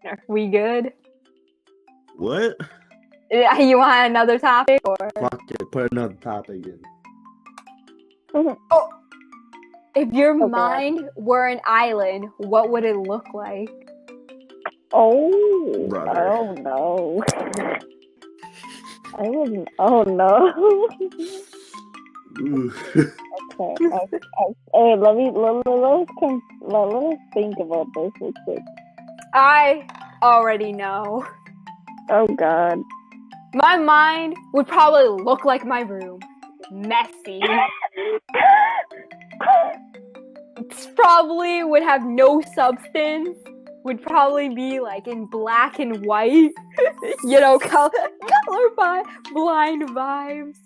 Are we good? What? You want another topic or? Fuck it. Put another topic in. Oh, if your Okay. mind were an island, what would it look like? Oh, Brother. oh no. I wouldn't. Oh no. Ooh. Okay. Hey, let us think about this real quick. I already know. Oh God. My mind would probably look like my room. Messy. Probably would have no substance. Would probably be like in black and white. Color blind vibes.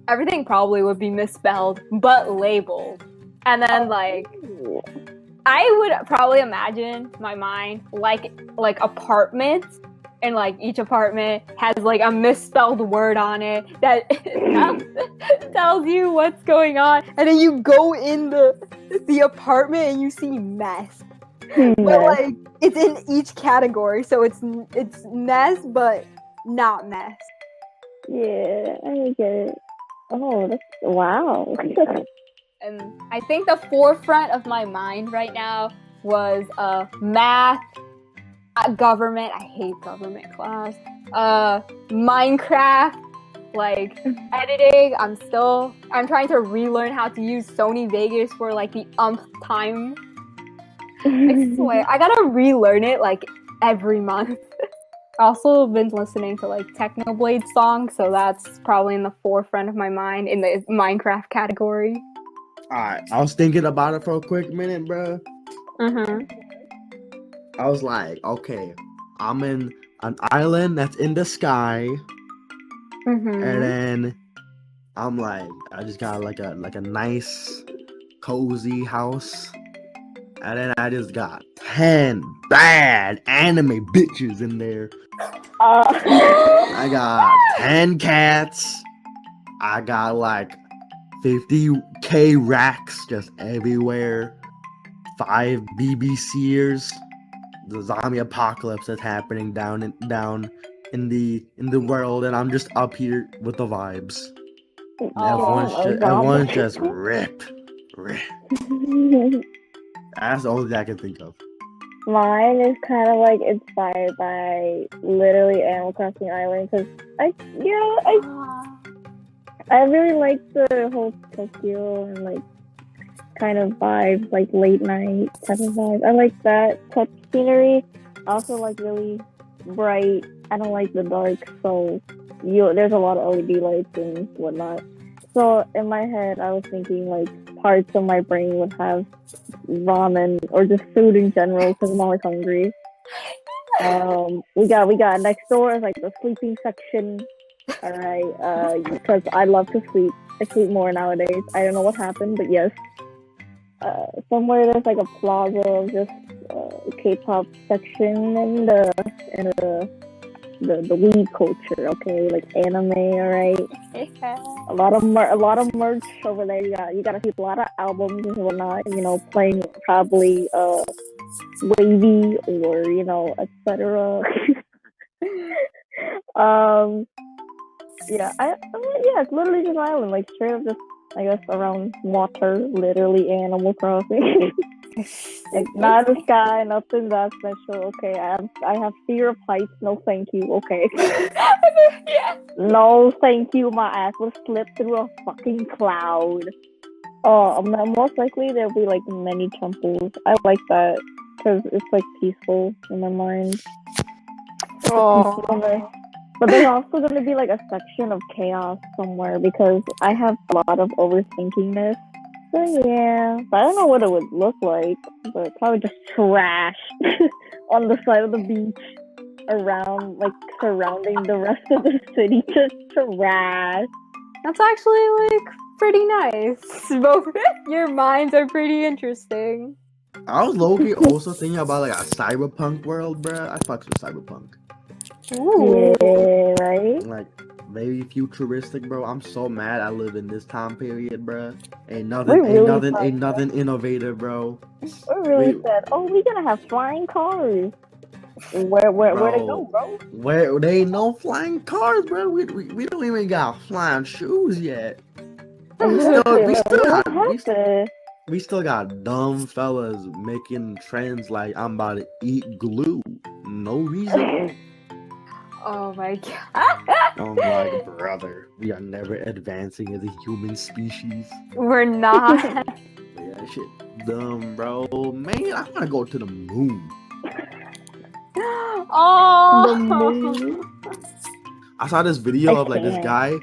Everything probably would be misspelled, but labeled. And then I would probably imagine my mind like apartments, and like each apartment has like a misspelled word on it that tells you what's going on, and then you go in the apartment and you see mess. But like it's in each category, so it's mess but not mess. Yeah, I get it. Oh, that's wow. And I think the forefront of my mind right now was math, government. I hate government class. Minecraft, like editing. I'm trying to relearn how to use Sony Vegas for like the umpth time. I swear, I gotta relearn it like every month. Also been listening to like Technoblade songs, so that's probably in the forefront of my mind in the Minecraft category. Alright, I was thinking about it for a quick minute, bro. I was like, okay, I'm in an island that's in the sky, and then I'm like, I just got like a nice, cozy house, and then I just got 10 bad anime bitches in there. I got 10 cats. I got like 50k racks just everywhere. 5 BBCers. The zombie apocalypse that's happening down in the world, and I'm just up here with the vibes. Everyone's just ripped. That's the only thing I can think of. Mine is kind of like inspired by literally Animal Crossing Island, because I really like the whole Tokyo and like kind of vibe, like late night type of vibe. I like that type of scenery. I also like really bright. I don't like the dark, so there's a lot of LED lights and whatnot. So in my head, I was thinking like parts of my brain would have ramen or just food in general because I'm always hungry. We got next door is like the sleeping section. All right, because I love to sleep. I sleep more nowadays. I don't know what happened, but yes. Somewhere there's like a plaza of just K-pop section and the weed culture, okay, like anime, alright. A lot of merch over there. You gotta see a lot of albums and whatnot. Playing probably Wavy or etc. It's literally just an island, like straight up just, I guess, around water, literally Animal Crossing. Like, not the sky, nothing that special. Okay, I have fear of heights. No, thank you. Okay. No, thank you. My ass will slip through a fucking cloud. Most likely there'll be like many temples. I like that because it's like peaceful in my mind. But there's also going to be like a section of chaos somewhere because I have a lot of overthinkingness. So yeah, but I don't know what it would look like, but probably just trash on the side of the beach around, like surrounding the rest of the city, just trash. That's actually like pretty nice. Both your minds are pretty interesting. I was low-key also thinking about like a cyberpunk world, bruh. I fucks with cyberpunk. Ooh. Yeah, right? Like, very futuristic, bro. I'm so mad I live in this time period, bro. Ain't nothing innovative, bro. We're really sad. Oh, we're gonna have flying cars. Where they go, bro? Where they ain't no flying cars, bro. We don't even got flying shoes yet. We still got dumb fellas making trends like I'm about to eat glue. No reason. Oh my god. I'm like, brother, we are never advancing as a human species. We're not. Yeah, shit dumb, bro. Man, I wanna go to the moon. Oh. The moon. I saw this video I of like this can't. guy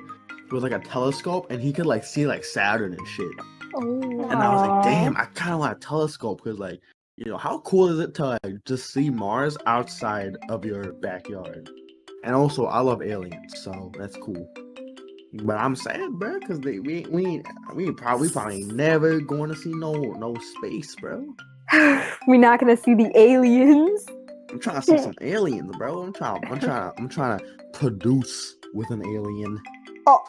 with like a telescope and he could like see like Saturn and shit. Oh. And I was like, damn, I kind of want a telescope because, like, you know, how cool is it to like just see Mars outside of your backyard? And also, I love aliens, so that's cool. But I'm sad, bro, because we probably never going to see no space, bro. We're not gonna see the aliens. I'm trying to see some aliens, bro. I'm trying to produce with an alien. Oh.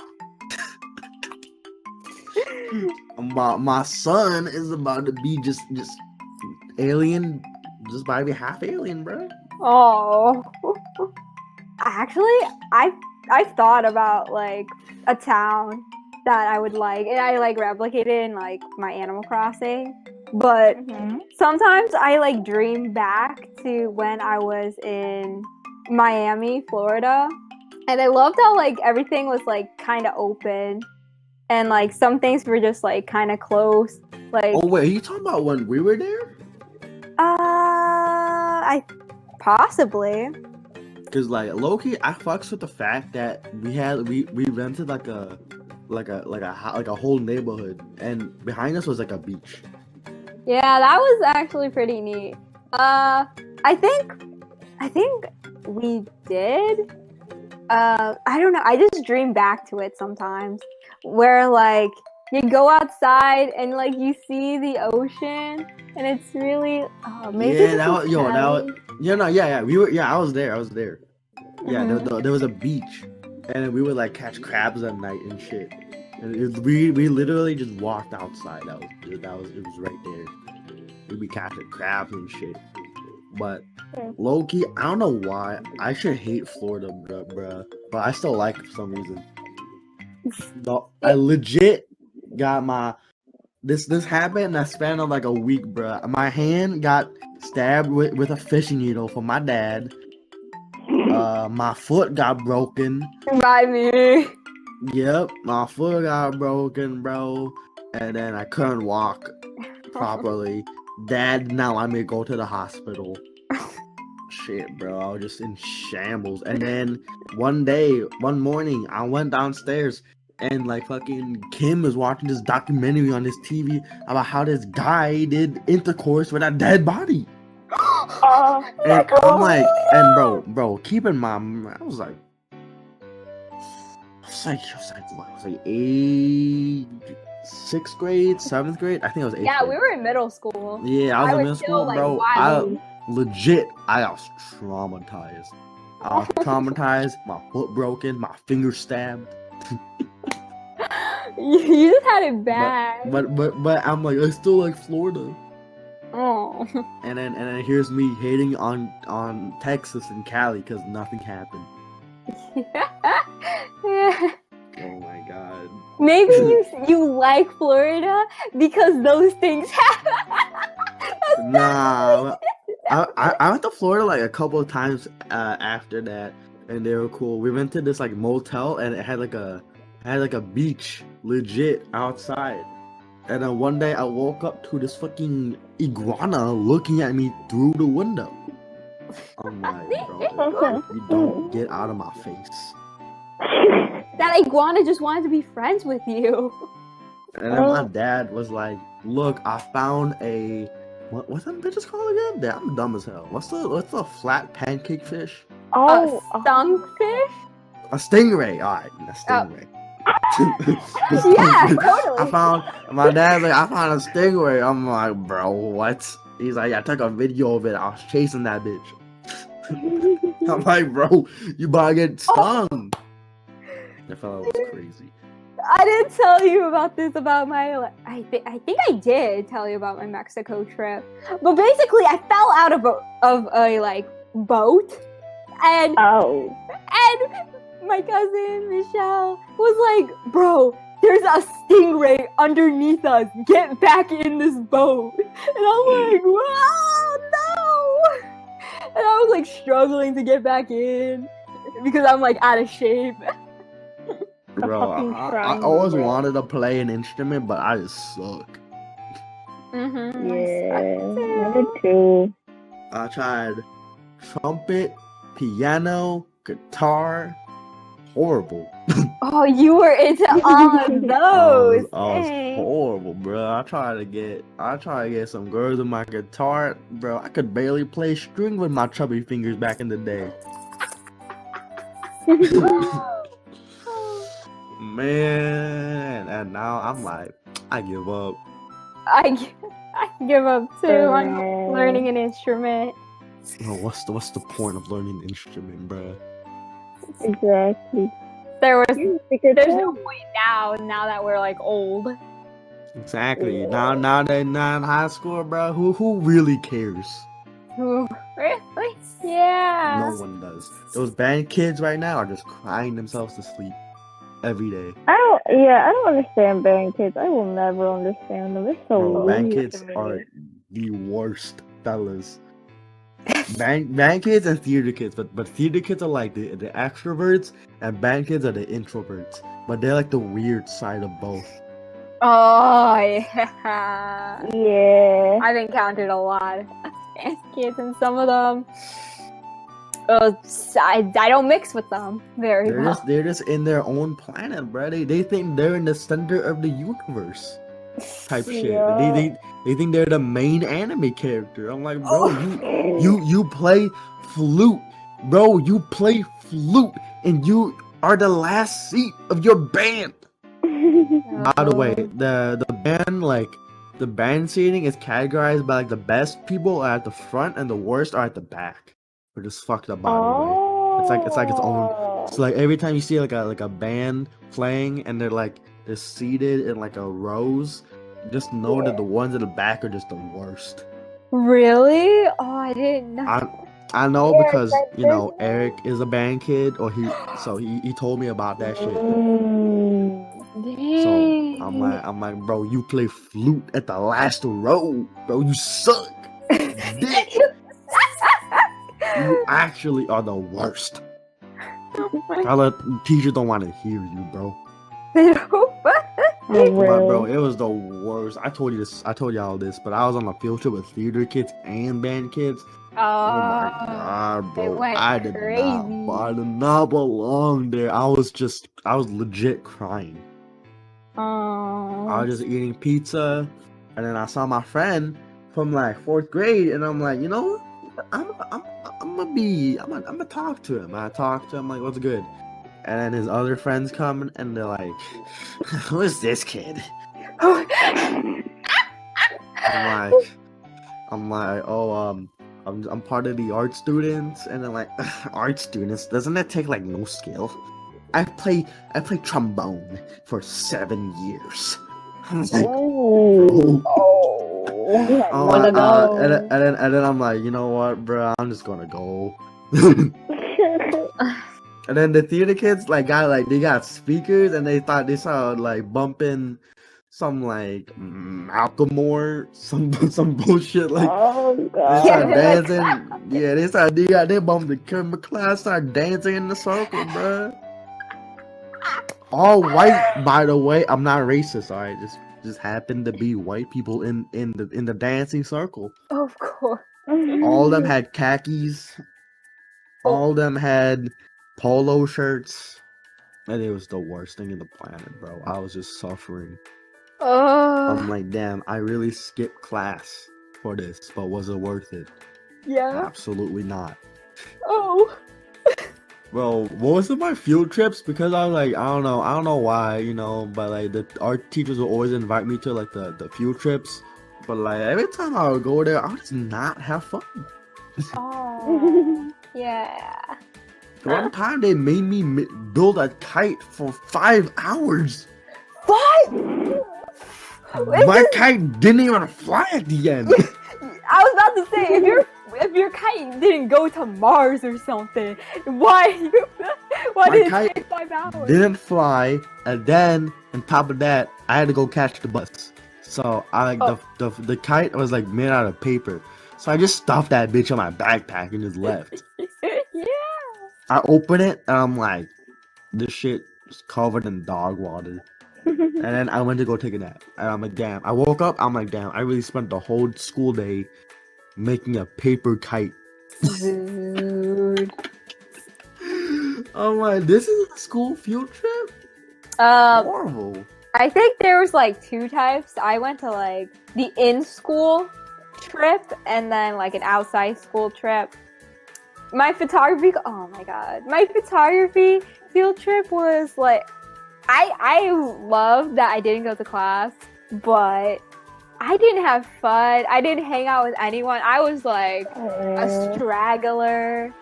My son is about to be just alien, just about to be half alien, bro. Oh. Actually, I've thought about like a town that I would like, and I like replicate it in like my Animal Crossing. But sometimes I like dream back to when I was in Miami, Florida, and I loved how like everything was like kind of open, and like some things were just like kind of closed. Like, Oh wait, are you talking about when we were there? I possibly. Cause like low-key, I fucks with the fact that we rented like a whole neighborhood, and behind us was like a beach. Yeah, that was actually pretty neat. I think we did. I don't know. I just dream back to it sometimes, where like you go outside and like you see the ocean, and it's really maybe. Yeah, that was I was there. Yeah, Mhm. there was a beach, and we would like catch crabs at night and shit. And we literally just walked outside. It was right there. We'd be catching crabs and shit. But low-key, I don't know why. I should hate Florida, bruh. But I still like it for some reason. No, I legit got my this happened in a span of like a week, bruh. My hand got stabbed with a fishing needle from my dad. My foot got broken. By me. Yep, my foot got broken, bro. And then I couldn't walk properly. Dad now let me go to the hospital. Shit, bro, I was just in shambles. And then one morning, I went downstairs and like fucking Kim was watching this documentary on this TV about how this guy did intercourse with a dead body. And I'm like, and bro, keep in mind, I was like, what? I was like 6th grade, 7th grade. I think I was 8th Yeah, grade. we were in middle school. Yeah, I was in middle still, school, like, bro. wild. I was traumatized. My foot broken, my finger stabbed. You just had it bad. But I'm like, I still like Florida. Oh. And then here's me hating on Texas and Cali because nothing happened. Oh my god. Maybe you like Florida because those things happen. Nah, I went to Florida like a couple of times after that, and they were cool. We went to this like motel, and it had like a beach legit outside. And then one day I woke up to this fucking iguana looking at me through the window. I'm like, bro, you don't get out of my face. That iguana just wanted to be friends with you. And then my dad was like, "Look, I found a what's that bitches called again? Damn, I'm dumb as hell. What's the flat pancake fish? A skunkfish? A stingray. All right, a stingray. Yeah, totally. I found my dad's like, I found a stingray. I'm like, bro, what? He's like, I took a video of it. I was chasing that bitch. I'm like, bro, you about to get stung. That fella was crazy. I didn't tell you about this about my. I think I did tell you about my Mexico trip, but basically I fell out of a like boat, and Oh. my cousin Michelle was like, "Bro, there's a stingray underneath us. Get back in this boat." And I'm like, "Whoa, no!" And I was like struggling to get back in because I'm like out of shape. Bro, fucking I crying, always bro. wanted to play an instrument, but I just suck. Mm-hmm. Yeah. Me too. I tried trumpet, piano, guitar. Horrible. Oh, you were into all of those. I was Dang. horrible, bro. I tried to get some girls with my guitar, bro. I could barely play string with my chubby fingers back in the day. Man, and now I'm like, I give up. I give up too on Yeah. learning an instrument. Oh, what's the point of learning an instrument, bro? Exactly. There's Because no point now that we're like old. Exactly. Yeah. Now they're not in high school, bro. Who really cares? Ooh, really? Yeah. No one does. Those band kids right now are just crying themselves to sleep every day. I don't understand band kids. I will never understand them. They're so Bro, band weird kids to me. are the worst fellas. Band kids and theater kids, but theater kids are like the extroverts, and band kids are the introverts. But they're like the weird side of both. Oh yeah. Yeah. I've encountered a lot of band kids, and some of them. I don't mix with them very well. They're just in their own planet, bro. They think they're in the center of the universe. Type shit. Yeah. They think they're the main anime character. I'm like, bro, you play flute, bro. You play flute, and you are the last seat of your band. By the way, the band the band seating is categorized by like the best people are at the front and the worst are at the back. We're just fucked up by the way. It's like its own. So like every time you see like a band playing and they're seated in like a rows, just know that the ones in the back are just the worst. Really? Oh, I didn't know. I know Yeah, because that's you know it. Eric is a band kid, or he told me about that shit. Dang. So I'm like, bro, you play flute at the last row, bro. You suck. Dick. You actually are the worst. Teachers don't want to hear you, bro. But, bro, it was the worst. I told y'all this, but I was on a field trip with theater kids and band kids. Oh my god, bro! I did not belong there. I was legit crying. I was just eating pizza, and then I saw my friend from like 4th grade, and I'm like, you know what? I'm gonna talk to him. I talked to him like, what's good? And then his other friends come, and they're like, who is this kid? I'm like, oh, I'm part of the art students, and they're like, art students? Doesn't that take like no skill? I play trombone for 7 years. I was like, and then I'm like, you know what, bro? I'm just gonna go. And then the theater kids they got speakers, and they thought they saw like bumping some like Malcolmore, some bullshit like. Oh god! They start dancing. Yeah, they bumped the camera class, start dancing in the circle, bro. All white, by the way. I'm not racist, alright. Just happened to be white people in the dancing circle. Of course. All of them had khakis. All of them had polo shirts. And it was the worst thing in the planet, bro. I was just suffering. I'm like, damn, I really skipped class for this, but was it worth it? Yeah. Absolutely not. Oh. Bro, most of my field trips, because I was like, I don't know why, you know, but like the art teachers would always invite me to like the field trips, but like every time I would go there, I would just not have fun. Oh. Yeah. One time they made me build a kite for 5 hours. What? My kite didn't even fly at the end. I was about to say, if your kite kite didn't go to Mars or something. Why? Why My did it kite take 5 hours? didn't fly, and then on top of that, I had to go catch the bus. So I like the kite was like made out of paper. So I just stuffed that bitch on my backpack and just left. Yeah. I open it and I'm like, this shit is covered in dog water. And then I went to go take a nap. And I'm like, damn. I woke up, I'm like, damn, I really spent the whole school day making a paper kite. Dude. I'm like, this is a school field trip? Horrible. I think there was like 2 types. I went to like the in-school trip and then like an outside school trip. My photography, oh my god, my photography field trip was like, I love that I didn't go to class, but I didn't have fun. I didn't hang out with anyone. I was like a straggler.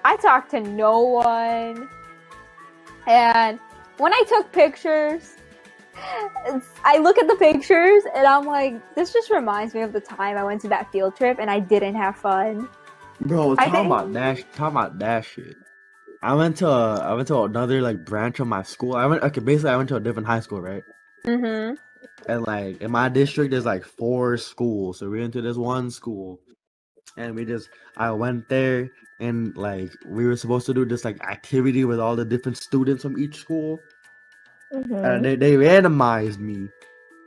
I talked to no one. And when I took pictures, I look at the pictures and I'm like, this just reminds me of the time I went to that field trip and I didn't have fun. Bro, talking about that shit. I went to another like branch of my school. I went to a different high school, right? Mm-hmm. And like in my district there's like 4 schools. So we went to this one school. And I went there and like we were supposed to do this like activity with all the different students from each school. And they randomized me.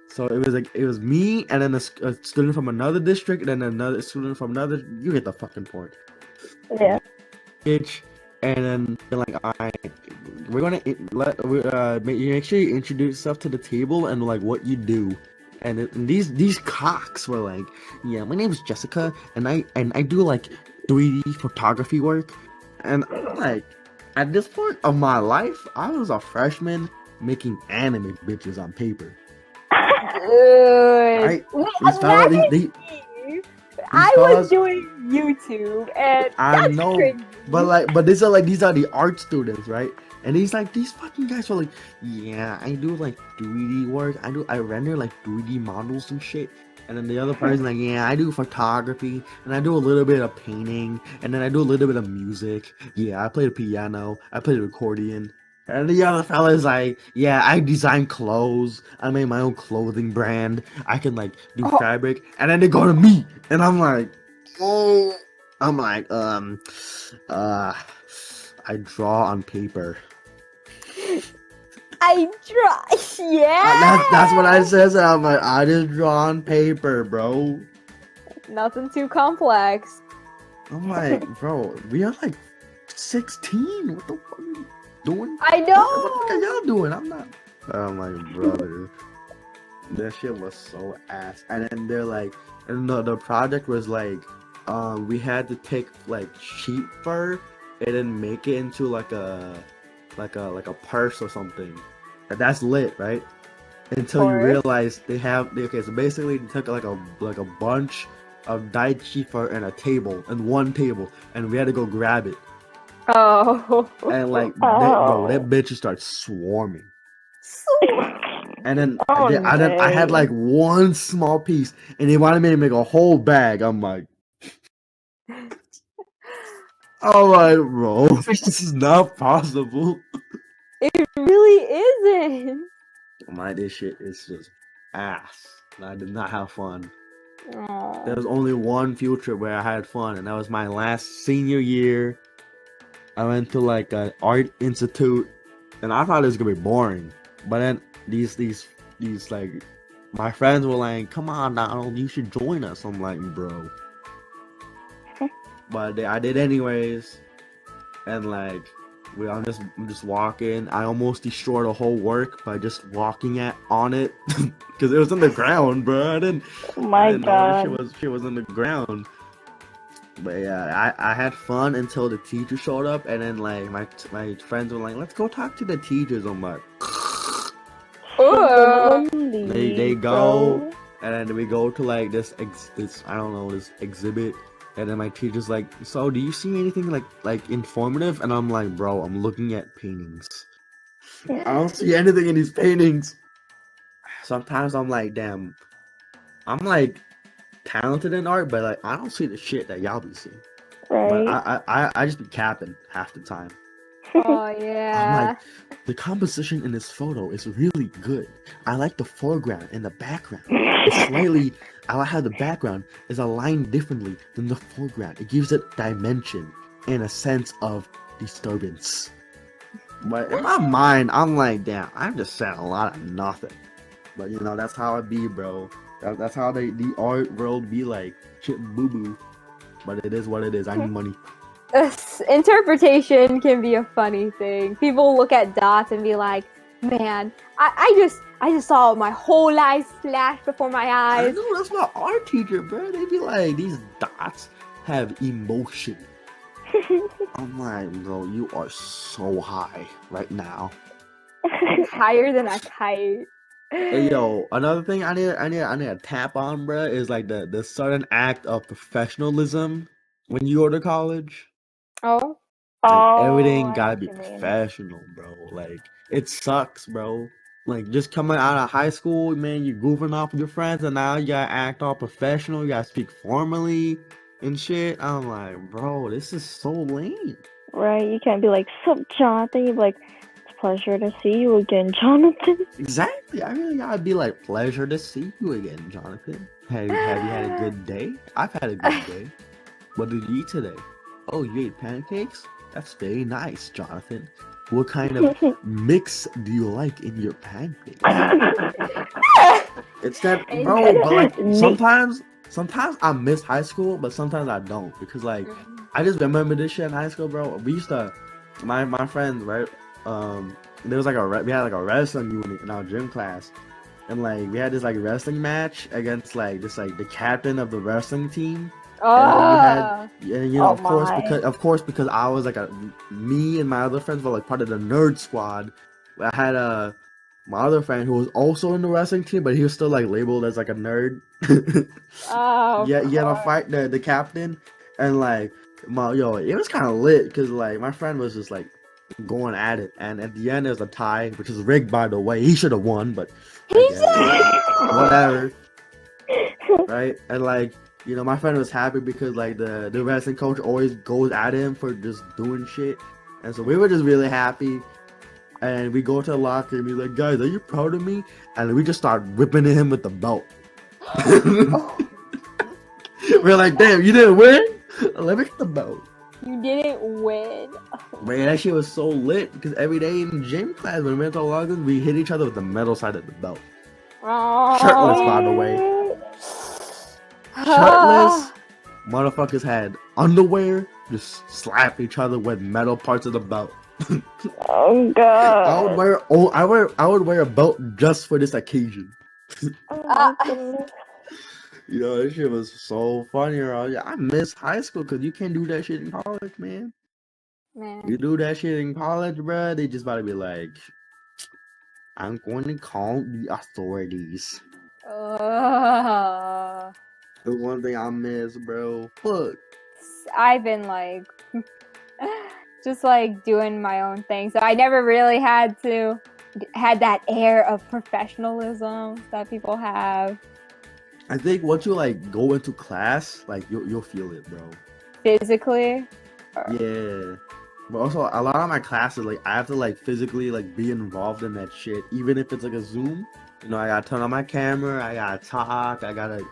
So it was me and then a student from another district and then another student from another. You get the fucking point. Yeah. And then they're like, all right, we're gonna make sure you introduce yourself to the table and like what you do. And these cocks were like, yeah, my name is Jessica and I do like 3D photography work. And I'm like, at this point of my life, I was a freshman making anime bitches on paper. Dude. Right? I was doing YouTube and I that's know, crazy. but these are the art students, right? And these fucking guys were like, yeah, I do like 3D work. I render like 3D models and shit. And then the other person like, yeah, I do photography and I do a little bit of painting and then I do a little bit of music. Yeah, I play the piano. I play the accordion. And the other fella's like, yeah, I design clothes. I made my own clothing brand. I can like do fabric. And then they go to me, and I'm like, I draw on paper. I draw, yeah. That's what I says. I'm like, I just draw on paper, bro. Nothing too complex. I'm like, bro, we are like 16. What the fuck are you doing? I know. What the fuck are y'all doing? I'm not. I'm like, brother, that shit was so ass. And then they're like, and the project was like, we had to take like sheep fur and then make it into like a purse or something. And that's lit, right? Until you realize so basically they took like a bunch of dyed sheep fur and a table and one table, and we had to go grab it. Oh. And like, that bitch just starts swarming. And then I had like one small piece, and they wanted me to make a whole bag. I'm like, bro, this is not possible. It really isn't. This shit is just ass. I did not have fun. Aww. There was only one field trip where I had fun, and that was my last senior year. I went to like an art institute, and I thought it was gonna be boring. But then these like my friends were like, "Come on, Donald, you should join us." I'm like, "Bro," but I did anyways, and like I'm just walking. I almost destroyed a whole work by just walking on it because it was on the ground, bro. I didn't God, know shit was on the ground. But yeah, I had fun until the teacher showed up, and then like my friends were like, "Let's go talk to the teachers." I'm like, they go, and then we go to like this exhibit, and then my teacher's like, "So do you see anything like informative?" And I'm like, "Bro, I'm looking at paintings. I don't see anything in these paintings." Sometimes I'm like, damn, I'm like talented in art, but like I don't see the shit that y'all be seeing. But Right. I just be capping half the time. Oh I'm yeah. like, the composition in this photo is really good. I like the foreground and the background. It's slightly, I like how the background is aligned differently than the foreground. It gives it dimension and a sense of disturbance. But in my mind, I'm like, damn, I'm just saying a lot of nothing. But you know, that's how it be, bro. That's how the art world be like. Shit boo boo. But it is what it is. I need money. Interpretation can be a funny thing. People look at dots and be like, man, I just saw my whole life flash before my I eyes. know, that's my art teacher, bro. They be like, these dots have emotion. I'm like, bro, you are so high right now. Higher than a kite. Hey, yo, another thing I need to tap on, bro, is like the certain act of professionalism when you go to college. Oh. Like, everything I know gotta what be you mean. professional, bro. Like, it sucks, bro. Like, just coming out of high school, man, you're goofing off with your friends, and now you gotta act all professional. You gotta speak formally and shit. I'm like, bro, this is so lame. Right, you can't be like, sup, Jonathan? You're like, it's a pleasure to see you again, Jonathan. Exactly. I really gotta be like, pleasure to see you again, Jonathan. Have you had a good day? I've had a good day. What did you eat today? Oh, you ate pancakes? That's very nice, Jonathan. What kind of mix do you like in your pancakes? It's that, bro, but like sometimes I miss high school, but sometimes I don't, because like I just remember this shit in high school, bro. We used to, my friends, right? There was like we had like a wrestling unit in our gym class, and like we had this like wrestling match against like this like the captain of the wrestling team. Oh. And you know, Oh of course, because I was like me and my other friends were like part of the nerd squad. I had my other friend who was also in the wrestling team, but he was still like labeled as like a nerd. Oh. Yeah, he had to fight the captain, and like it was kind of lit because like my friend was just like going at it, and at the end there was a tie, which is rigged, by the way. He should have won, but whatever, right? And like, you know, my friend was happy because like the wrestling coach always goes at him for just doing shit, and so we were just really happy. And we go to the locker and be like, guys, are you proud of me? And we just start whipping him with the belt. We're like, damn, you didn't win? Let me get the belt. You didn't win. Man, that shit was so lit because every day in gym class when we went to the locker, we hit each other with the metal side of the belt. Oh. Shirtless, by the way. Shirtless. Motherfuckers had underwear, just slap each other with metal parts of the belt. Oh god. I would wear a belt just for this occasion. Oh my goodness. You know, this shit was so funny, bro. I miss high school because you can't do that shit in college, man. Man. You do that shit in college, bro, they just about to be like, I'm going to call the authorities. The one thing I miss, bro. Fuck. I've been like just like doing my own thing, so I never really had that air of professionalism that people have. I think once you like go into class, like you'll feel it, bro. Physically. Yeah. But also a lot of my classes, like I have to like physically like be involved in that shit, even if it's like a Zoom. You know, I gotta turn on my camera, I gotta talk, I gotta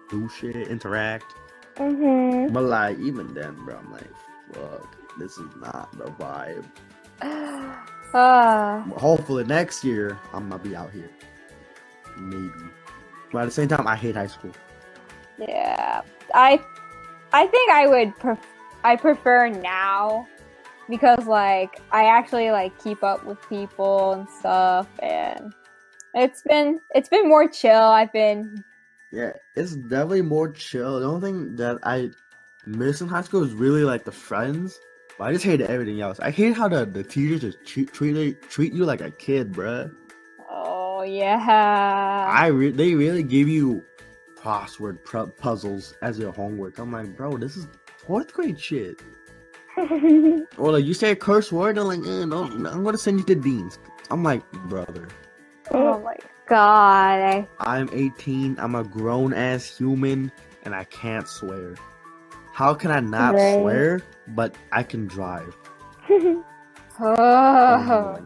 do shit, interact. Mm-hmm. But like even then, bro, I'm like, fuck, this is not the vibe. Hopefully next year I'm gonna be out here, maybe. But at the same time, I hate high school. Yeah, I think I prefer now because like I actually like keep up with people and stuff, and it's been more chill. Yeah, it's definitely more chill. The only thing that I miss in high school is really like the friends. But I just hate everything else. I hate how the teachers just treat you like a kid, bruh. Oh yeah. They really give you crossword puzzles as your homework. I'm like, bro, this is 4th grade shit. Or like you say a curse word, they're like, no, I'm gonna send you to Dean's. I'm like, brother. Oh my god. I'm 18. I'm a grown ass human, and I can't swear. How can I not Right. swear, but I can drive? Oh.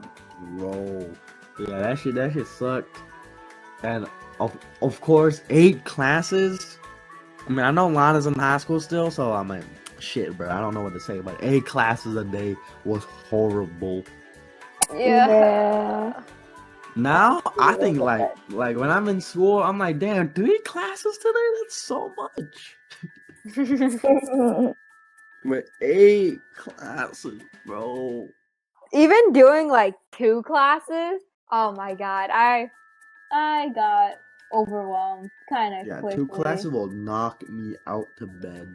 Bro. Yeah, that shit sucked. And of course, 8 classes. I mean, I know Lana's in high school still, so I mean, shit, bro. I don't know what to say, but 8 classes a day was horrible. Yeah. Now I think like when I'm in school, I'm like, damn, 3 classes today? That's so much. But 8 classes, bro. Even doing like 2 classes, oh my god, I got overwhelmed kind of Yeah, quickly. 2 classes will knock me out to bed.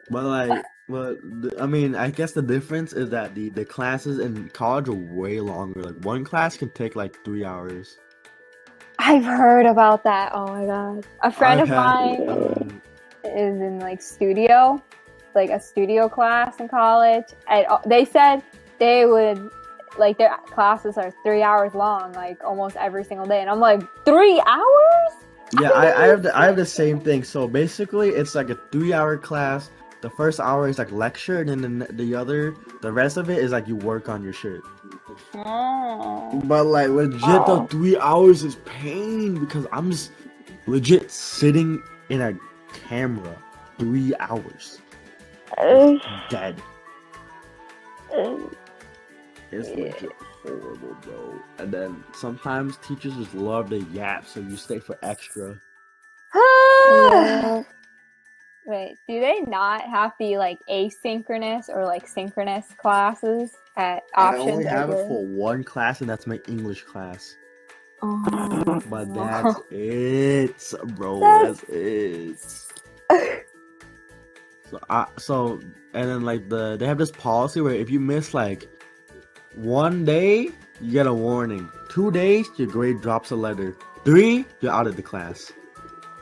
But like, I mean, I guess the difference is that the classes in college are way longer. Like one class can take like 3 hours. I've heard about that. Oh my god. A friend of I mine had, is in like studio, like a studio class in college. And they said they would like their classes are 3 hours long, like almost every single day. And I'm like, 3 hours? yeah, I have the same thing. So basically, it's like a 3-hour class. The first hour is like lecture, and then the rest of it is like you work on your shit. Oh. But like legit, the 3 hours is pain because I'm just legit sitting in a camera 3 hours, dead. It's legit horrible, bro. And then sometimes teachers just love to yap, so you stay for extra. Yeah. Wait, do they not have the like asynchronous or like synchronous classes at options? I only have it over- for one class, and that's my English class. Oh. But that's it, bro. That's it. So and then like they have this policy where if you miss like 1 day, you get a warning. 2 days, your grade drops a letter. 3, you're out of the class.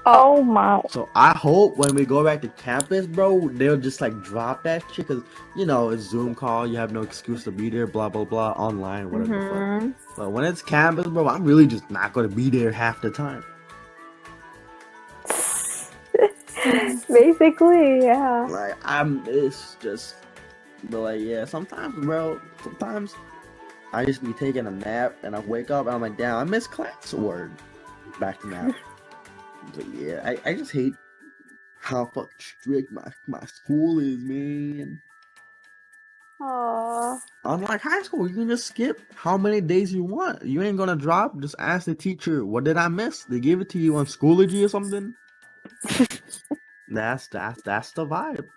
Oh my. So I hope when we go back to campus, bro, they'll just like drop that shit, cause you know it's Zoom call, you have no excuse to be there, blah blah blah, online, whatever the fuck. But when it's campus, bro, I'm really just not gonna be there half the time. Basically, yeah. Like it's just, but like yeah, sometimes I just be taking a nap and I wake up and I'm like, damn, I missed class. Word, back to nap. But yeah, I just hate how fucking strict my school is, man. Aww. Unlike high school, you can just skip how many days you want. You ain't gonna drop. Just ask the teacher, what did I miss? They give it to you on Schoology or something. That's the vibe.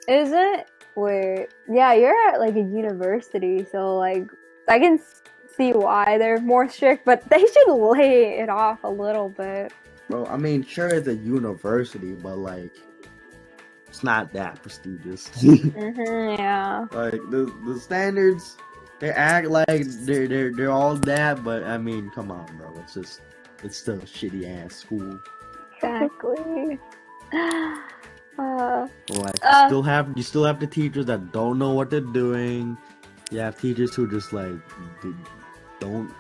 Isn't wait? Yeah, you're at like a university, so like I can see why they're more strict, but they should lay it off a little bit. Bro, I mean, sure it's a university, but like, it's not that prestigious. Yeah. Like the standards, they act like they're all that, but I mean, come on, bro. It's still a shitty ass school. Exactly. Like you still have the teachers that don't know what they're doing. You have teachers who just like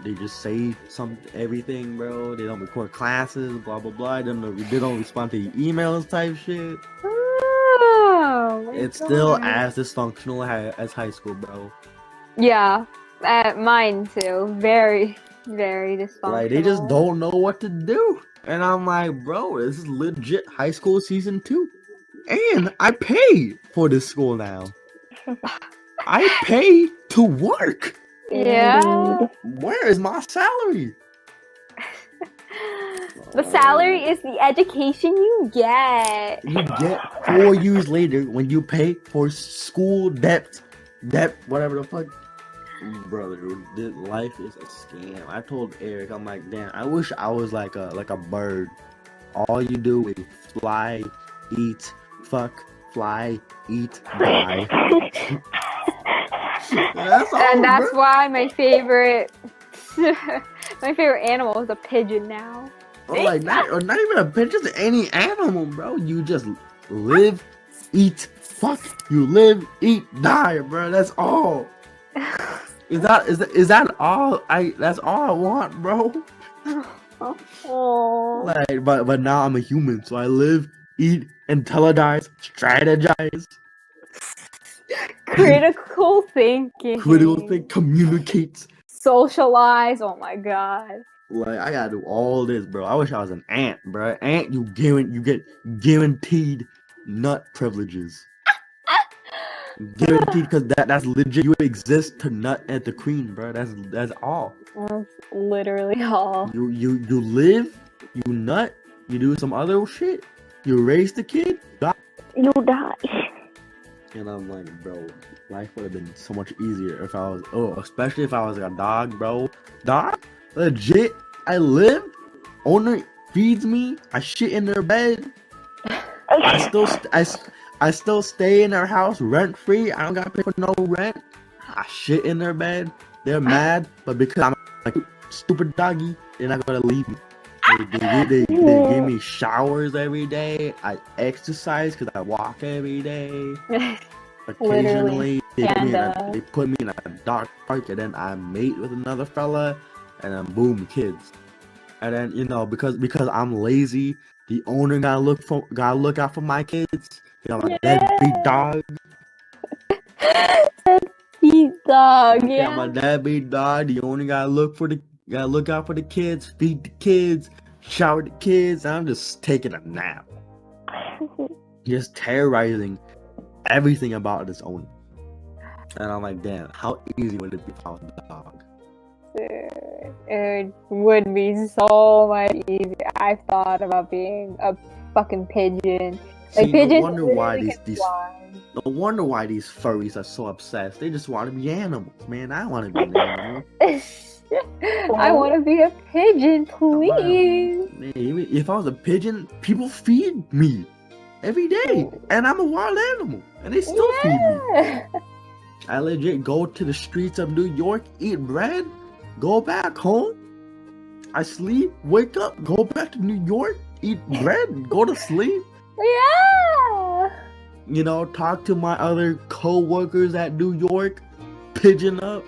they just say everything, bro. They don't record classes, blah blah blah. They don't respond to your emails type shit. Oh, my It's still God. as dysfunctional as high school, bro. Yeah, mine too. Very, very dysfunctional. Like they just don't know what to do, and I'm like, bro, this is legit high school season 2, and I pay for this school now. I pay to work. Yeah. Where is my salary? The salary is the education you get. You get 4 years later when you pay for school debt, whatever the fuck. Brother, this life is a scam. I told Eric, I'm like, damn, I wish I was like a bird. All you do is fly, eat, fuck, fly, eat, die. That's why my favorite animal is a pigeon now. Bro, like not even a pigeon, just any animal, bro. You just live, eat, fuck. You live, eat, die, bro. That's all. Is that all? That's all I want, bro. Oh. Like, but now I'm a human, so I live, eat, intelligize, strategize, Critical thinking. critical think, communicate. Socialize. Oh my god. Like, I gotta do all this, bro. I wish I was an ant, bro. Ant, you get guaranteed nut privileges. Guaranteed, because that's legit. You exist to nut at the queen, bro. That's all. That's literally all. You live, you nut, you do some other shit, you raise the kid, You die. and I'm like, bro, life would have been so much easier if I was, especially if I was like a dog, bro. Dog, legit, I live, owner feeds me, I shit in their bed, I still stay in their house rent free. I don't gotta pay for no rent. I shit in their bed. They're mad, but because I'm like stupid doggy, they're not gonna leave me. They give me showers every day. I exercise because I walk every day. Occasionally, they put me in a dark park, and then I mate with another fella, and then boom, kids. And then because I'm lazy, the owner gotta look out for my kids. I'm a deadbeat dog. Deadbeat dog, yeah. I'm a deadbeat dog. The owner gotta look out for the kids, feed the kids, shower the kids. I'm just taking a nap. Just terrorizing everything about this owner. And I'm like, damn, how easy would it be if I was a dog? It would be so much easier. I've thought about being a fucking pigeon. See, pigeons no wonder why fly. no wonder why these furries are so obsessed. They just want to be animals, man. I want to be an animal. I want to be a pigeon, please. Man, if I was a pigeon, people feed me every day, and I'm a wild animal, and they still feed me. I legit go to the streets of New York, eat bread, go back home. I sleep, wake up, go back to New York, eat bread, go to sleep. Yeah. Talk to my other co-workers at New York, pigeon up.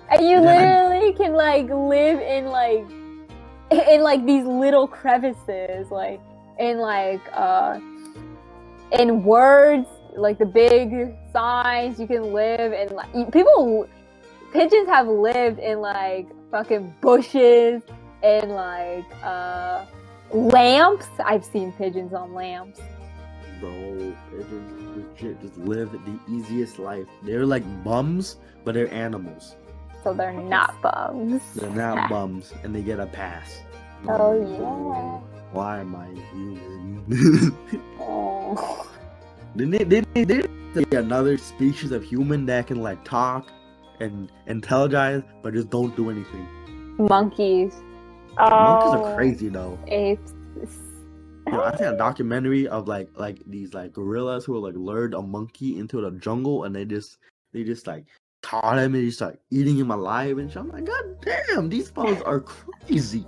And you literally can live in these little crevices, in words, like the big signs. You can live in pigeons have lived in fucking bushes and lamps. I've seen pigeons on lamps. Bro, pigeons legit just live the easiest life. They're like bums, but they're animals. So they're not bums. They're not bums, and they get a pass. Oh yeah. Why am I human? Oh. Didn't they another species of human that can talk and intelligence, but just don't do anything? Monkeys. Monkeys are crazy though. Apes. I seen a documentary of these gorillas who lured a monkey into the jungle, and they just caught him and just eating him alive and shit. I'm like, god damn, these fellas are crazy.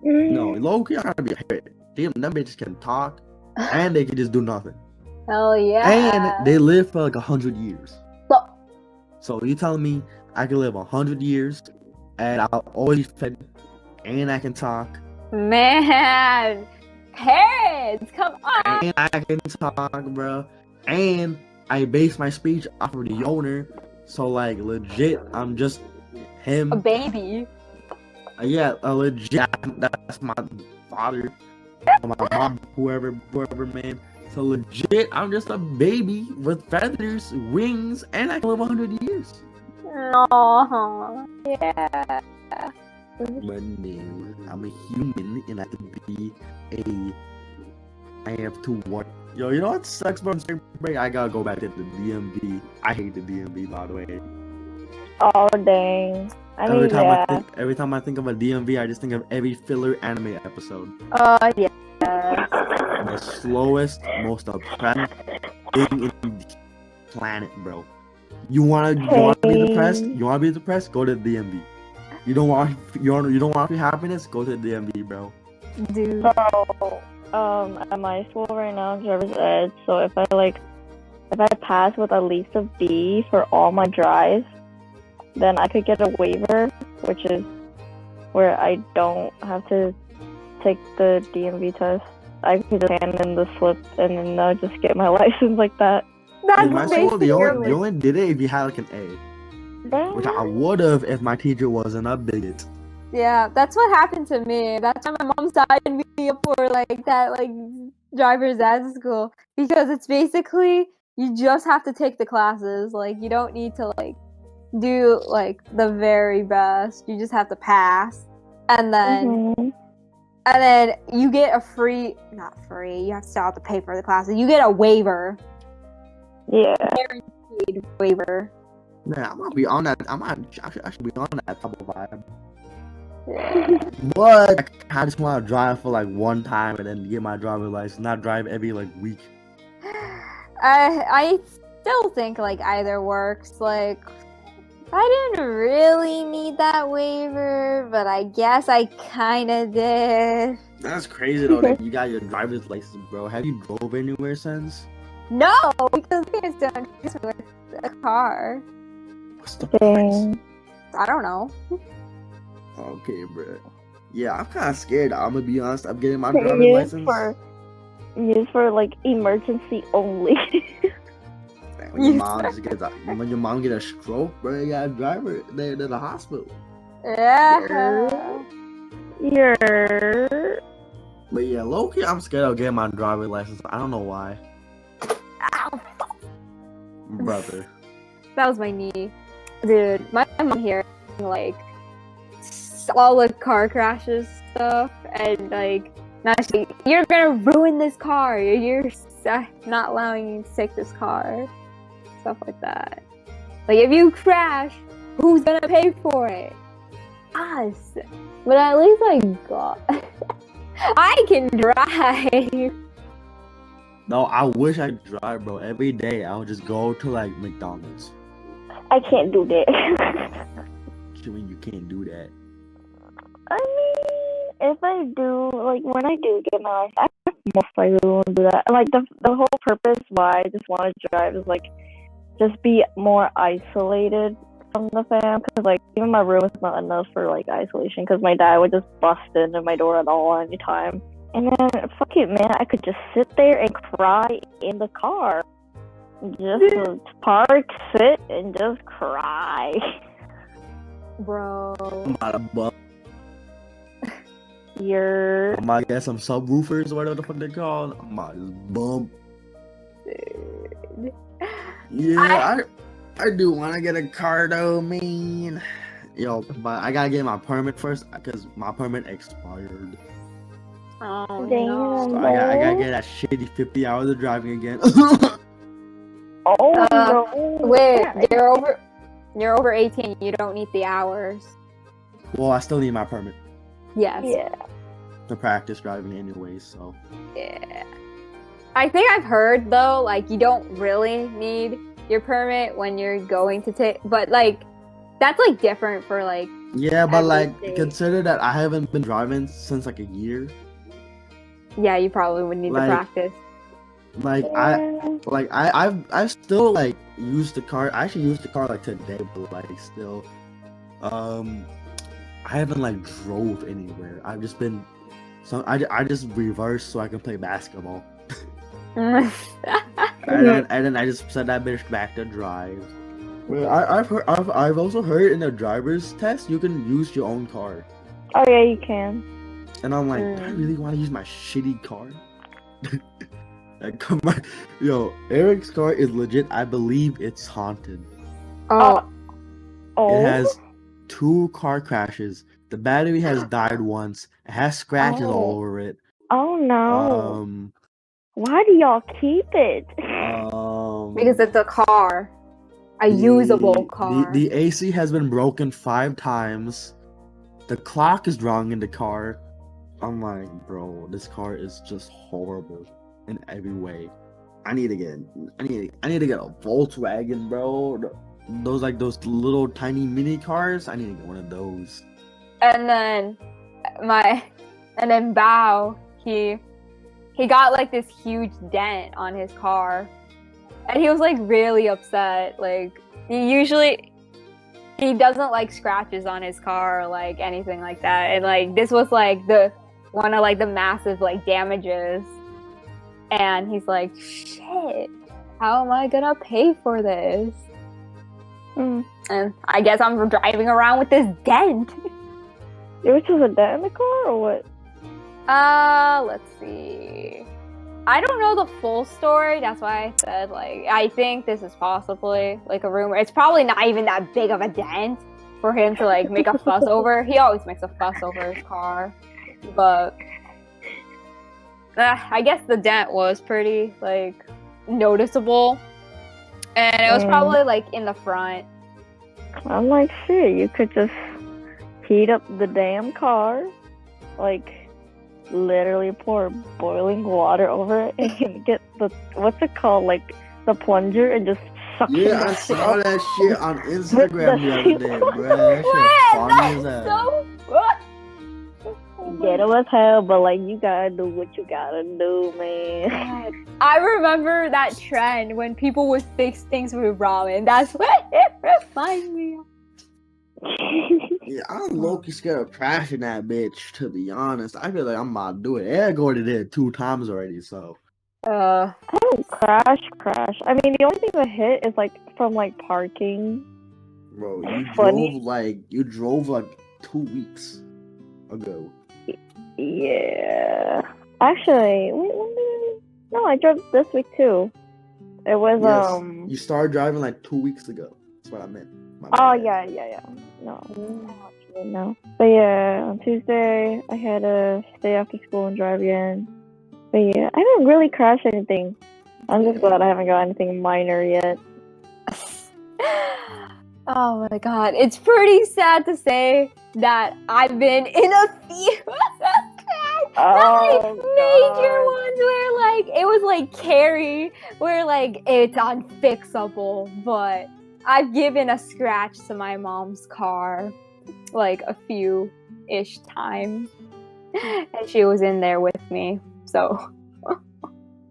No, low-key, I gotta be a damn, them bitches can talk and they can just do nothing. Hell yeah. And they live for 100 years. So you telling me I can live 100 years and I'll always be fed and I can talk? Man, parents, come on. And I can talk, bro. And I base my speech off of the owner. So legit, I'm just him. A baby. Yeah, legit. That's my father, my mom, whoever, man. So legit, I'm just a baby with feathers, wings, and I can live 100 years. No, yeah. But no, I'm a human, and I have to be I have to work. Yo, you know what sucks, bro? I gotta go back to the DMV. I hate the DMV, by the way. Oh dang. Every time I think of a DMV, I just think of every filler anime episode. Yeah. The slowest, most oppressed thing in the planet, bro. You wanna be depressed? You wanna be depressed? Go to the DMV. You don't want happiness? Go to the DMV, bro. Dude. So, at my school right now, driver's ed. So if I pass with at least a B for all my drives, then I could get a waiver, which is where I don't have to take the DMV test. I could just hand in the slip and then I'll just get my license like that. In my school, you basically- only did it if you had like an A, Damn. which I would have if my teacher wasn't a bigot. Yeah, that's what happened to me. That's why my mom signed me up for like that, like driver's ed school, because it's basically you just have to take the classes. Like you don't need to like do like the very best. You just have to pass, and then Mhm. and then you get a free, not free. You have to still have to pay for the classes. You get a waiver, Yeah. paid waiver. Man, I'm gonna be on that. I should be on that type of vibe. Yeah. But I just want to drive for like one time and then get my driver's license, not drive every like week. I still think like either works. Like I didn't really need that waiver, but I guess I kind of did. That's crazy though that you got your driver's license, bro. Have you drove anywhere since? No, because parents don't trust me with a car. What's the price? Dang. I don't know. Okay, bro. Yeah, I'm kind of scared. I'm gonna be honest. I'm getting my Used driver's license. used for like emergency only. Man, when your mom get a stroke, bro, you gotta drive her there to the hospital. Yeah. Yeah. But yeah, low key, I'm scared of getting my driver's license. I don't know why, Ow. brother. That was my knee. Dude, my mom here, like, all the car crashes stuff, and, like, now she's like, you're gonna ruin this car, you're not allowing you to take this car. Stuff like that. Like, if you crash, who's gonna pay for it? Us. But at least I got... I can drive! No, I wish I could drive, bro. Every day, I would just go to like McDonald's. I can't do that. What you mean you can't do that? I mean, if I do, like, when I do get my license, I most likely won't do that. Like, the whole purpose why I just want to drive is, like, just be more isolated from the fam. Because, like, even my room is not enough for, like, isolation. Because my dad would just bust into my door at all any time. And then, fuck it, man, I could just sit there and cry in the car. Just park, sit, and just cry. Bro. I'm about to bump. You're... I might get some subwoofers, whatever the fuck they called. I might just bump. Dude. Yeah, I do want to get a car though, man. Yo, but I gotta get my permit first because my permit expired. Oh, Damn. no. So I gotta get that shitty 50 hours of driving again. Oh, no. Wait, Yeah. you're over 18, you don't need the hours. Well, I still need my permit Yes. Yeah. to practice driving anyways, so. Yeah. I think I've heard though, like you don't really need your permit when you're going to take, but like that's like different for like. Yeah, but like, Everything. consider that I haven't been driving since like a year. Yeah, you probably would need Like, to practice. Like, I've still like used the car. I actually used the car like today, but like still, I haven't like drove anywhere. I've just been, I just reversed so I can play basketball. And then I just sent that bitch back to drive. Well, I've also heard in the driver's test you can use your own car, Oh, yeah, you can. and I'm like, do I really want to use my shitty car? Like, come on, yo, Eric's car is legit. I believe it's haunted. Oh, Oh. It has 2 car crashes. The battery has died once. It has scratches Oh. all over it. Oh, no. Um, Why do y'all keep it? because it's a car, a usable car. The AC has been broken 5 times. The clock is wrong in the car. I'm like, bro, this car is just horrible in every way. I need to get a Volkswagen, bro. Those like those little tiny mini cars. I need to get one of those. And then Bao, he got like this huge dent on his car, and he was like really upset. Like he usually he doesn't like scratches on his car or like anything like that. And like this was like the one of like the massive like damages. And he's like, shit, how am I gonna pay for this? And I guess I'm driving around with this dent. Which was a dent in the car or what? Let's see. I don't know the full story. That's why I said, like, I think this is possibly, like, a rumor. It's probably not even that big of a dent for him to, like, make a fuss over. He always makes a fuss over his car. But I guess the dent was pretty, like, noticeable. And it was probably, like, in the front. I'm like, shit, you could just heat up the damn car. Like, literally pour boiling water over it and get the, what's it called, like the plunger, and just suck it. Yeah, I saw that shit on Instagram the other day, bro. That shit funny as hell. Ghetto as hell, but like you gotta do what you gotta do, man. I remember that trend when people would fix things with ramen. That's what it reminds me of. Yeah, I'm low-key scared of crashing that bitch, to be honest. I feel like I'm about to do it. Air Gordon did it 2 times already, so. I don't crash. I mean, the only thing that hit is like from like parking. Bro, you drove like 2 weeks ago. Yeah. Actually, no, I drove this week too. It was You started driving like 2 weeks ago. That's what I meant. Oh yeah. No. But yeah, on Tuesday I had to stay after school and drive again. But yeah, I didn't really crash anything. I'm just glad I haven't got anything minor yet. Oh my god, it's pretty sad to say that I've been in a few major ones where like it was like Carrie, where like it's unfixable, but I've given a scratch to my mom's car like a few-ish times, and she was in there with me. So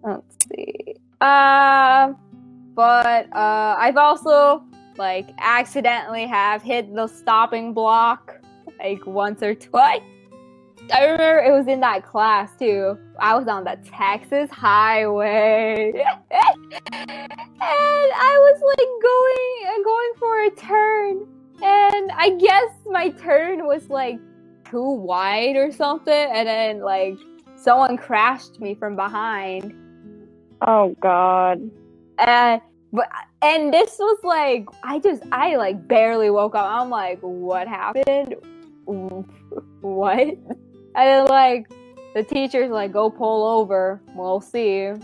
let's see. But I've also like accidentally have hit the stopping block like once or twice. I remember it was in that class too. I was on the Texas highway. And I was like going for a turn, and I guess my turn was like too wide or something, and then like someone crashed me from behind. Oh god. And this was like I like barely woke up. I'm like, what happened? What? And then like the teacher's like, go pull over, we'll see. And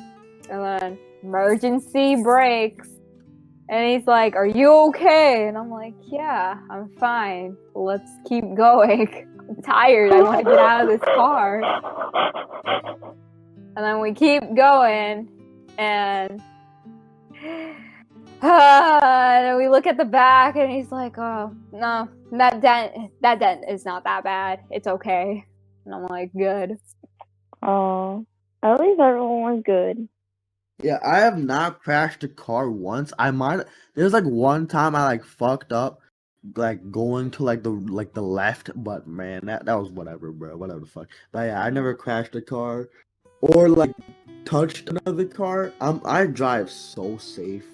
then emergency brakes. And he's like, are you okay? And I'm like, yeah, I'm fine. Let's keep going. I'm tired. I want to get out of this car. And then we keep going. And we look at the back, and he's like, oh, no, that dent is not that bad. It's okay. And I'm like, good. Oh, at least everyone was good. Yeah, I have not crashed a car once. There's like one time I like fucked up, like going to like the left, but man, that was whatever, bro. Whatever the fuck. But yeah, I never crashed a car or like touched another car. I drive so safe.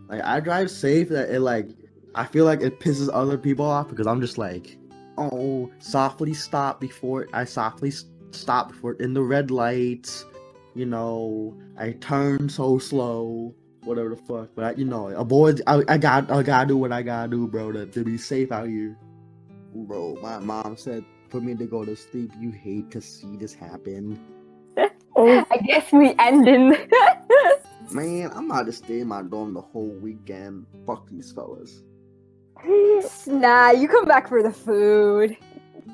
Like I drive safe that it like I feel like it pisses other people off because I'm just like, oh, softly stop before in the red lights. You know, I turn so slow, whatever the fuck. But I gotta do what I gotta do, bro, to be safe out here. Bro, my mom said for me to go to sleep. You hate to see this happen. I guess we ending. Man, I'm about to stay in my dorm the whole weekend. Fuck these fellas. Nah, you come back for the food.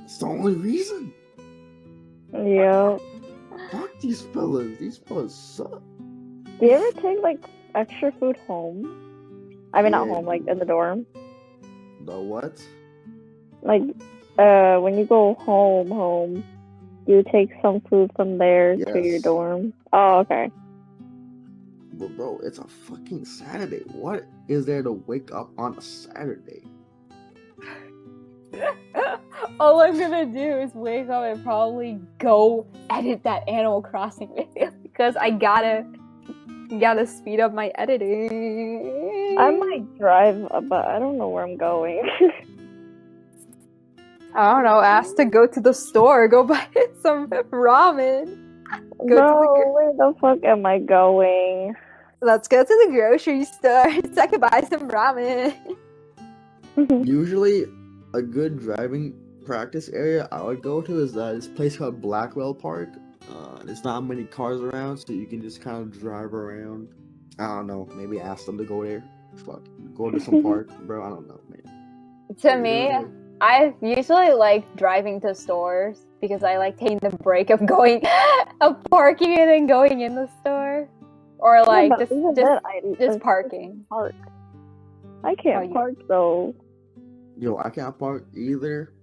It's the only reason. Yeah. Fuck these fellas. These fellas suck. Do you ever take like extra food home? I mean, not home, like in the dorm. The what? Like, when you go home, you take some food from there to your dorm. Oh, okay. But bro, it's a fucking Saturday. What is there to wake up on a Saturday? all I'm gonna do is wake up and probably go edit that Animal Crossing video because I gotta speed up my editing. I might drive, but I don't know where I'm going. I don't know. Ask to go to the store, go buy some ramen. Bro, where the fuck am I going? Let's go to the grocery store so I can buy some ramen. Usually, a good driving practice area I would go to is this place called Blackwell Park. There's not many cars around, so you can just kind of drive around. I don't know. Maybe ask them to go there. Fuck, go to some park, bro. I don't know, man. To me, I usually like driving to stores because I like taking the break of going, of parking and then going in the store, or like just parking. Park. I can't park though. Yo, I can't park either.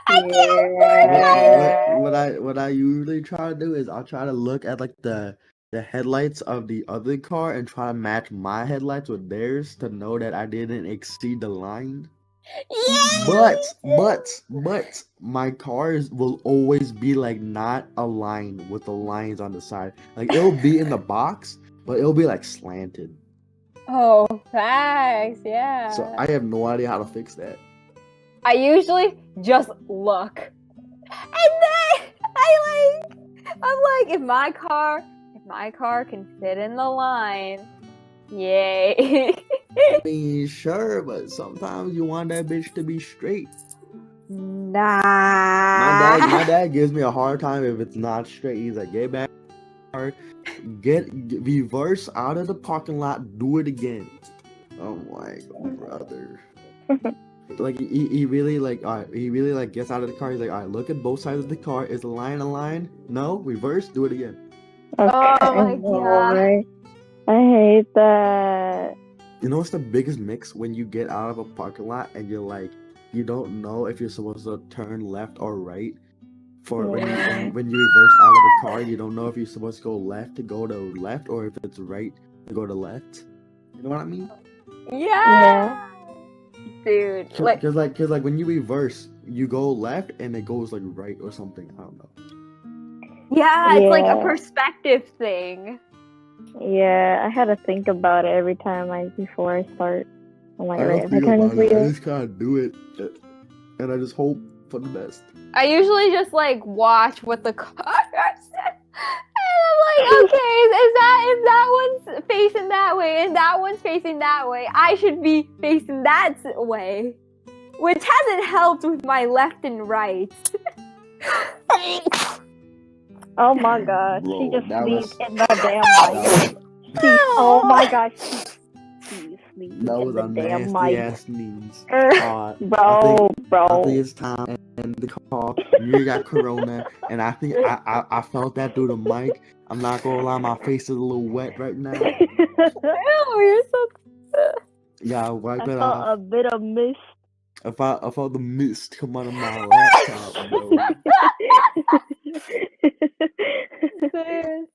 Yeah. What I usually try to do is I'll try to look at like the headlights of the other car and try to match my headlights with theirs to know that I didn't exceed the line. But my cars will always be like not aligned with the lines on the side. Like it'll be in the box, but it'll be like slanted. Oh, thanks. Yeah. So I have no idea how to fix that. I usually just look, and then I'm like, if my car can fit in the line, yay. I mean, sure, but sometimes you want that bitch to be straight. Nah. My dad gives me a hard time if it's not straight. He's like, get back, get reverse out of the parking lot, do it again. I'm like, brother. Like he really like he really like gets out of the car. He's like, all right, look at both sides of the car. Is the line aligned? No, reverse, do it again. Okay. Oh my god. I hate that. You know what's the biggest mix when you get out of a parking lot and you're like, you don't know if you're supposed to turn left or right. For when you reverse out of a car, you don't know if you're supposed to go left to go to left or if it's right to go to left. You know what I mean? Yeah. Dude, cause like when you reverse, you go left and it goes like right or something. I don't know. Yeah, it's like a perspective thing. Yeah, I had to think about it every time before I start. I'm like, I just kind of do it, and I just hope for the best. I usually just like watch what the car says, and I'm like, okay, if that one's facing that way and that one's facing that way, I should be facing that way, which hasn't helped with my left and right. Oh my gosh, Bro, she just sneezed in the damn mic. Oh my gosh, she sneezed that in was the a damn nasty mic. ass sneeze. Bro. I think it's time and the call. You got corona, and I think I felt that through the mic. I'm not gonna lie, my face is a little wet right now. Ew, you're so. Yeah, wipe I it felt off. a bit of mist. I felt the mist come out of my laptop, bro. Seriously.